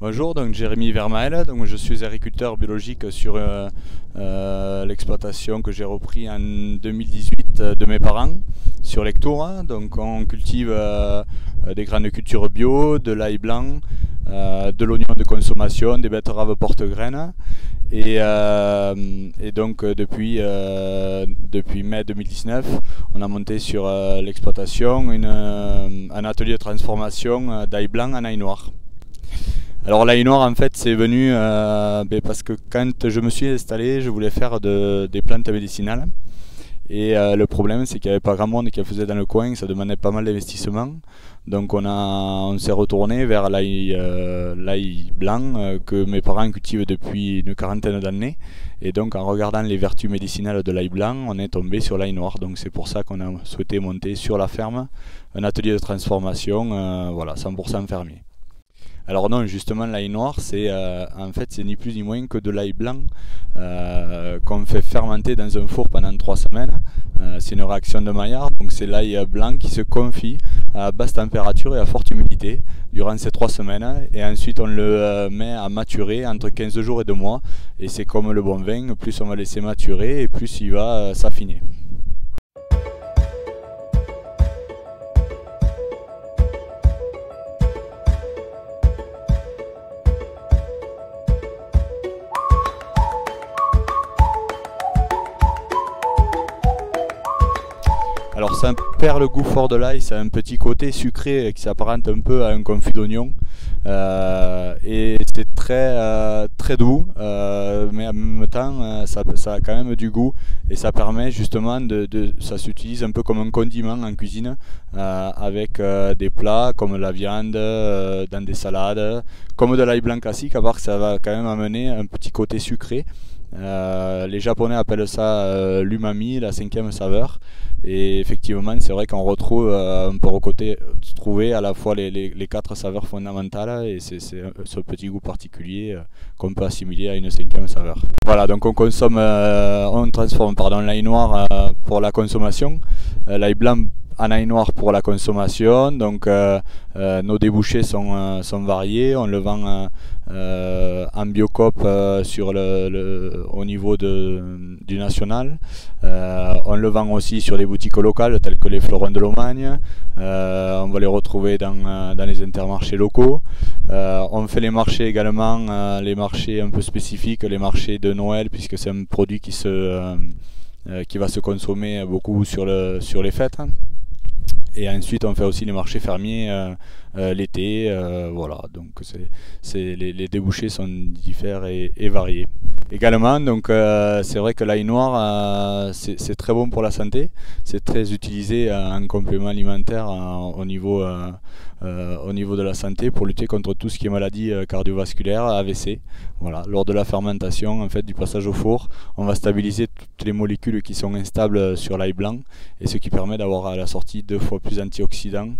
Bonjour, donc Jérémy Vermael, donc je suis agriculteur biologique sur l'exploitation que j'ai repris en 2018 de mes parents sur l'Hectour. Donc on cultive des grandes cultures bio, de l'ail blanc, de l'oignon de consommation, des betteraves porte-graines. Et donc depuis mai 2019, on a monté sur l'exploitation un atelier de transformation d'ail blanc en ail noir. Alors l'ail noir en fait c'est venu parce que quand je me suis installé, je voulais faire des plantes médicinales. Et le problème c'est qu'il n'y avait pas grand monde qui en faisait dans le coin, ça demandait pas mal d'investissement. Donc on s'est retourné vers l'ail blanc que mes parents cultivent depuis une quarantaine d'années. Et donc en regardant les vertus médicinales de l'ail blanc, on est tombé sur l'ail noir. Donc c'est pour ça qu'on a souhaité monter sur la ferme un atelier de transformation, voilà, 100% fermier. Alors non, justement l'ail noir c'est en fait c'est ni plus ni moins que de l'ail blanc qu'on fait fermenter dans un four pendant 3 semaines. C'est une réaction de Maillard, donc c'est l'ail blanc qui se confie à basse température et à forte humidité durant ces 3 semaines, et ensuite on le met à maturer entre 15 jours et 2 mois, et c'est comme le bon vin, plus on va laisser maturer et plus il va s'affiner. Alors ça perd le goût fort de l'ail, ça a un petit côté sucré qui s'apparente un peu à un confit d'oignon, et c'est très doux, mais en même temps ça a quand même du goût, et ça permet justement ça s'utilise un peu comme un condiment en cuisine, avec des plats comme la viande, dans des salades, comme de l'ail blanc classique, à part que ça va quand même amener un petit côté sucré. Les Japonais appellent ça l'umami, la 5e saveur. Et effectivement, c'est vrai qu'on retrouve, on peut retrouver à la fois les 4 saveurs fondamentales, et c'est ce petit goût particulier qu'on peut assimiler à une 5e saveur. Voilà, donc on transforme l'ail noir pour la consommation, l'ail blanc en ail noir pour la consommation. Donc nos débouchés sont variés. On le vend en biocoop au niveau du national. On le vend aussi sur des boutiques locales telles que les Fleurons de Lomagne. On va les retrouver dans les intermarchés locaux. On fait les marchés également, les marchés un peu spécifiques, les marchés de Noël, puisque c'est un produit qui va se consommer beaucoup sur les fêtes. Et ensuite on fait aussi les marchés fermiers l'été, voilà, donc les débouchés sont différents et variés. Également, donc c'est vrai que l'ail noir c'est très bon pour la santé, c'est très utilisé en complément alimentaire au niveau de la santé, pour lutter contre tout ce qui est maladie cardiovasculaire, AVC. Voilà, lors de la fermentation, en fait, du passage au four, on va stabiliser toutes les molécules qui sont instables sur l'ail blanc, et ce qui permet d'avoir à la sortie 2 fois plus d'antioxydants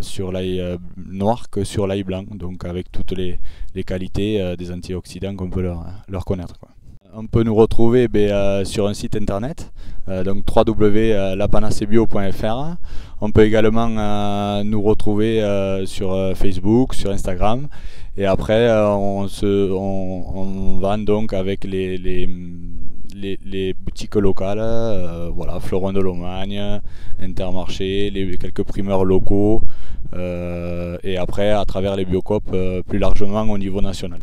sur l'ail noir que sur l'ail blanc, donc avec toutes les qualités des antioxydants qu'on peut leur connaître, quoi. On peut nous retrouver sur un site internet, donc www.lapanacebio.fr. On peut également nous retrouver sur Facebook, sur Instagram, et après on vend donc avec les boutiques locales, voilà, Fleurons de Lomagne, Intermarché, quelques primeurs locaux, et après à travers les biocoop plus largement au niveau national.